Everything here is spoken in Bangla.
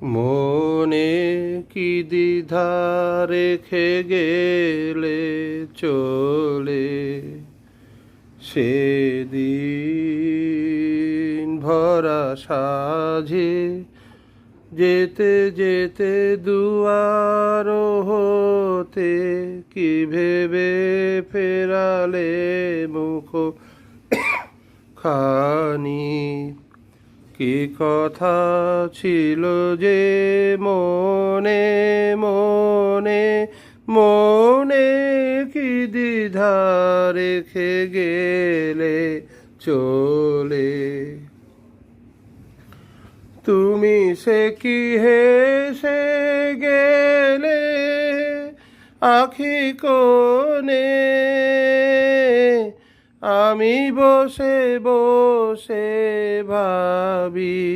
মনে কি দ্বিধা রেখে গেলে চলে, সেদিন ভরা সাঝে যেতে যেতে দুয়ার হতে কি ভেবে ফেরালে মুখ খানি। কি কথা ছিল যে মনে মনে মনে, কি দ্বিধা রেখে গেলে চলে। তুমি সে কি হেসে গেলে আখি কোণে, আমি বসে বসে ভাবি